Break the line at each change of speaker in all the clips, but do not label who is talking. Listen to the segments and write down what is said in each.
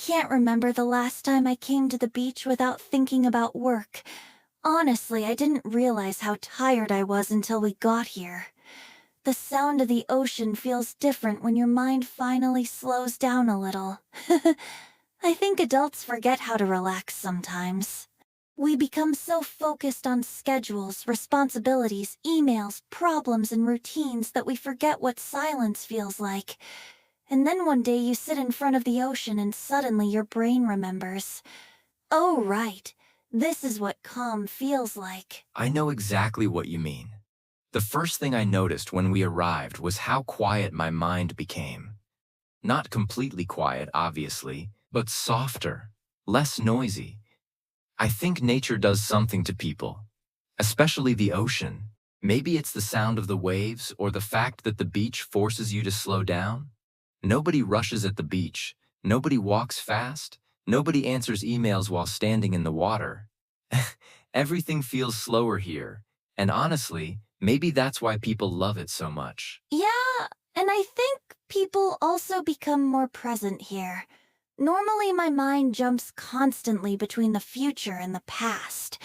can't remember the last time I came to the beach without thinking about work. Honestly, I didn't realize how tired I was until we got here. The sound of the ocean feels different when your mind finally slows down a little. I think adults forget how to relax sometimes. We become so focused on schedules, responsibilities, emails, problems, and routines that we forget what silence feels like. And then one day you sit in front of the ocean and suddenly your brain remembers. Oh, right. This is what calm feels like.
I know exactly what you mean. The first thing I noticed when we arrived was how quiet my mind became. Not completely quiet, obviously, but softer, less noisy. I think nature does something to people, especially the ocean. Maybe it's the sound of the waves or the fact that the beach forces you to slow down. Nobody rushes at the beach. Nobody walks fast. Nobody answers emails while standing in the water. Everything feels slower here, and honestly, maybe that's why people love it so much.
Yeah, and I think people also become more present here. Normally, my mind jumps constantly between the future and the past.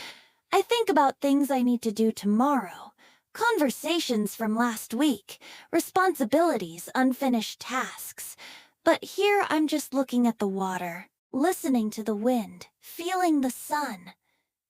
I think about things I need to do tomorrow, conversations from last week, responsibilities, unfinished tasks. But here I'm just looking at the water, listening to the wind, feeling the sun.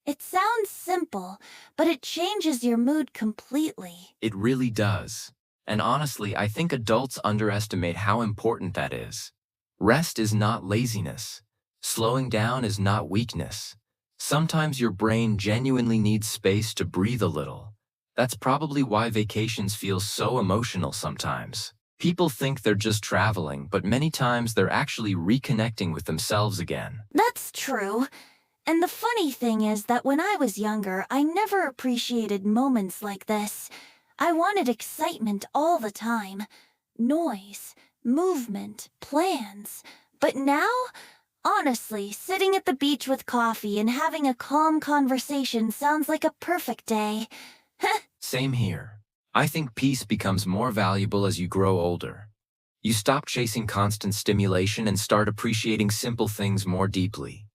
It sounds simple, but it changes your mood completely.
It really does. And honestly, I think adults underestimate how important that is. Rest is not laziness. Slowing down is not weakness. Sometimes your brain genuinely needs space to breathe a little. That's probably why vacations feel so emotional sometimes. People think they're just traveling, but many times they're actually reconnecting with themselves again.
That's true. And the funny thing is that when I was younger, I never appreciated moments like this. I wanted excitement all the time. Noise, movement, plans. But now, honestly, sitting at the beach with coffee and having a calm conversation sounds like a perfect day.
Same here. I think peace becomes more valuable as you grow older. You stop chasing constant stimulation and start appreciating simple things more deeply.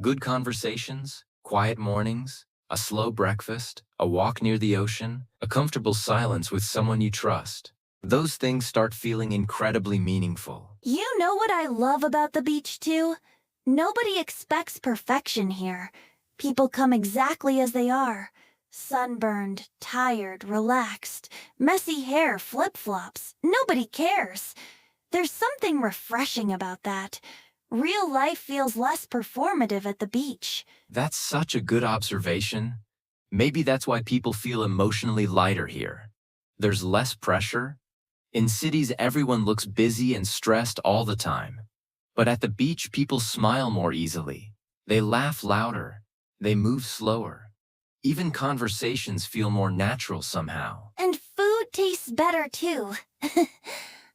Good conversations, quiet mornings, a slow breakfast, a walk near the ocean, a comfortable silence with someone you trust. Those things start feeling incredibly meaningful.
You know what I love about the beach, too? Nobody expects perfection here. People come exactly as they are. Sunburned, tired, relaxed, messy hair, flip-flops. Nobody cares. There's something refreshing about that. Real life feels less performative at the beach.
That's such a good observation. Maybe that's why people feel emotionally lighter here. There's less pressure. In cities, everyone looks busy and stressed all the time. But at the beach, people smile more easily. They laugh louder. They move slower. Even conversations feel more natural somehow.
And food tastes better, too.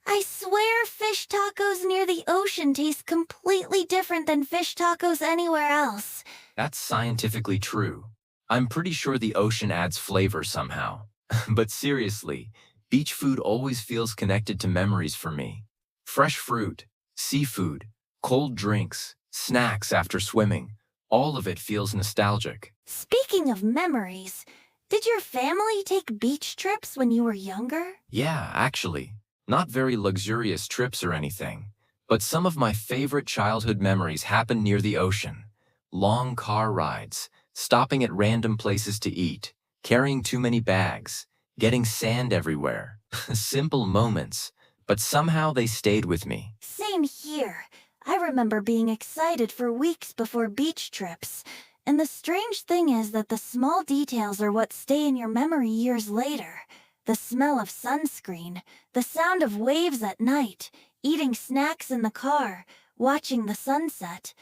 I swear fish tacos near the ocean taste completely different than fish tacos anywhere else.
That's scientifically true. I'm pretty sure the ocean adds flavor somehow. But seriously, beach food always feels connected to memories for me. Fresh fruit, seafood, cold drinks, snacks after swimming, all of it feels nostalgic.
Speaking of memories, did your family take beach trips when you were younger?
Yeah, actually, not very luxurious trips or anything, but some of my favorite childhood memories happened near the ocean. Long car rides, stopping at random places to eat, carrying too many bags, getting sand everywhere. Simple moments, but somehow they stayed with me.
Same here. I remember being excited for weeks before beach trips. And the strange thing is that the small details are what stay in your memory years later. The smell of sunscreen, the sound of waves at night, eating snacks in the car, watching the sunset.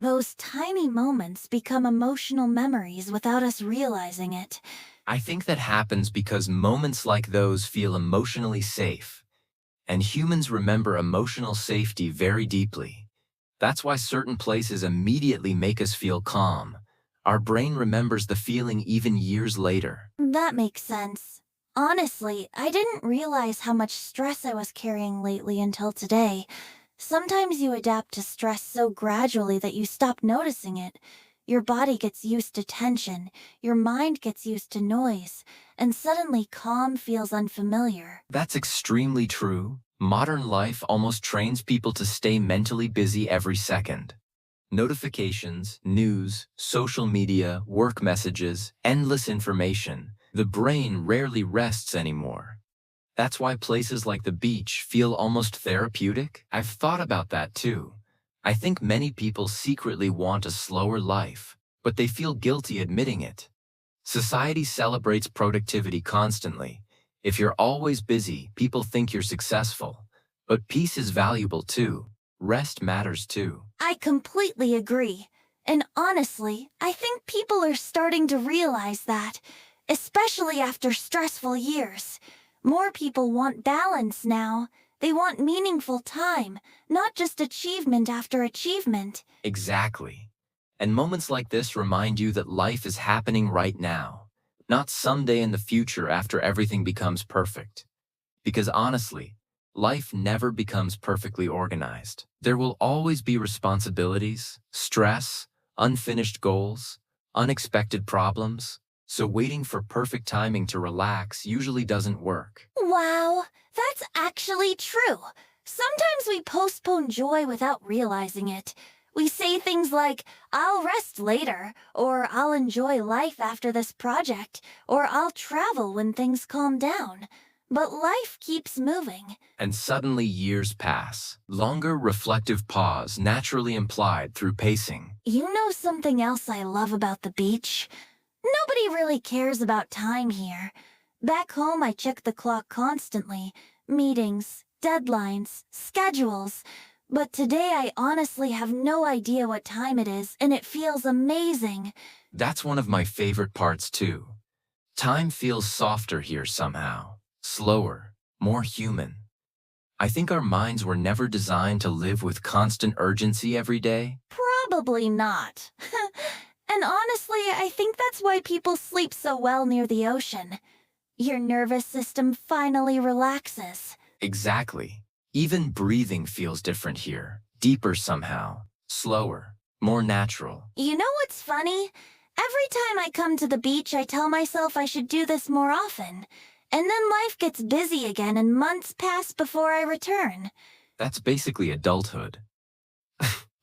Those tiny moments become emotional memories without us realizing it.
I think that happens because moments like those feel emotionally safe, and humans remember emotional safety very deeply. That's why certain places immediately make us feel calm. Our brain remembers the feeling even years later.
That makes sense. Honestly, I didn't realize how much stress I was carrying lately until today. Sometimes you adapt to stress so gradually that you stop noticing it. Your body gets used to tension, your mind gets used to noise, and suddenly calm feels unfamiliar.
That's extremely true. Modern life almost trains people to stay mentally busy every second. Notifications, news, social media, work messages, endless information. The brain rarely rests anymore. That's why places like the beach feel almost therapeutic. I've thought about that too. I think many people secretly want a slower life, but they feel guilty admitting it. Society celebrates productivity constantly. If you're always busy, people think you're successful. But peace is valuable too. Rest matters too.
I completely agree. And honestly, I think people are starting to realize that, especially after stressful years. More people want balance now. They want meaningful time, not just achievement after achievement.
Exactly. And moments like this remind you that life is happening right now, not someday in the future after everything becomes perfect. Because honestly, life never becomes perfectly organized. There will always be responsibilities, stress, unfinished goals, unexpected problems. So waiting for perfect timing to relax usually doesn't work.
Wow, that's actually true. Sometimes we postpone joy without realizing it. We say things like, I'll rest later, or I'll enjoy life after this project, or I'll travel when things calm down. But life keeps moving.
And suddenly years pass. Longer reflective pause naturally implied through pacing.
You know something else I love about the beach? Nobody really cares about time here. Back home, I check the clock constantly. Meetings, deadlines, schedules. But today, I honestly have no idea what time it is, and it feels amazing.
That's one of my favorite parts too. Time feels softer here somehow. Slower, more human. I think our minds were never designed to live with constant urgency every day.
Probably not. And honestly, I think that's why people sleep so well near the ocean. Your nervous system finally relaxes.
Exactly. Even breathing feels different here. Deeper somehow. Slower. More natural.
You know what's funny? Every time I come to the beach, I tell myself I should do this more often. And then life gets busy again and months pass before I return.
That's basically adulthood.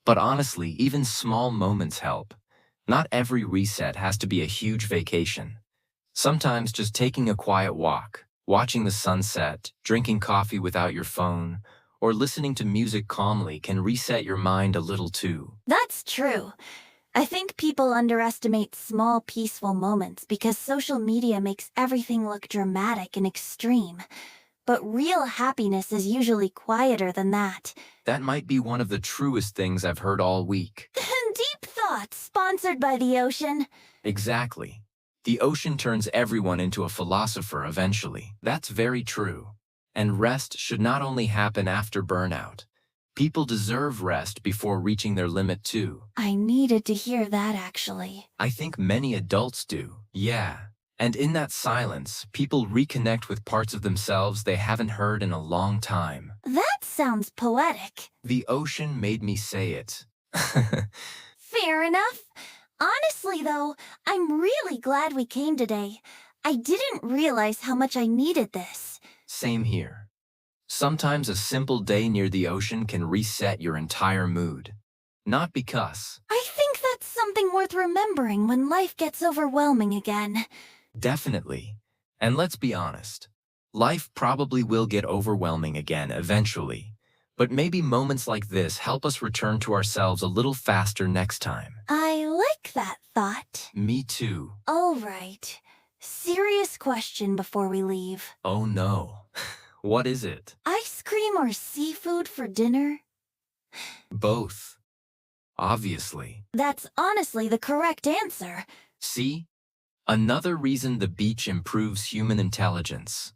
But honestly, even small moments help. Not every reset has to be a huge vacation. Sometimes just taking a quiet walk, watching the sunset, drinking coffee without your phone, or listening to music calmly can reset your mind a little too.
That's true. I think people underestimate small, peaceful moments because social media makes everything look dramatic and extreme. But real happiness is usually quieter than that.
That might be one of the truest things I've heard all week.
Deep thoughts, sponsored by the ocean.
Exactly. The ocean turns everyone into a philosopher eventually. That's very true. And rest should not only happen after burnout. People deserve rest before reaching their limit too.
I needed to hear that, actually.
I think many adults do. Yeah. And in that silence, people reconnect with parts of themselves they haven't heard in a long time.
That sounds poetic.
The ocean made me say it.
Fair enough. Honestly, though, I'm really glad we came today. I didn't realize how much I needed this.
Same here. Sometimes a simple day near the ocean can reset your entire mood. Not because.
I think that's something worth remembering when life gets overwhelming again.
Definitely. And let's be honest. Life probably will get overwhelming again eventually. But maybe moments like this help us return to ourselves a little faster next time.
I like that thought.
Me too.
All right. Serious question before we leave.
Oh no. What is it?
Ice cream or seafood for dinner?
Both. Obviously.
That's honestly the correct answer.
See? Another reason the beach improves human intelligence.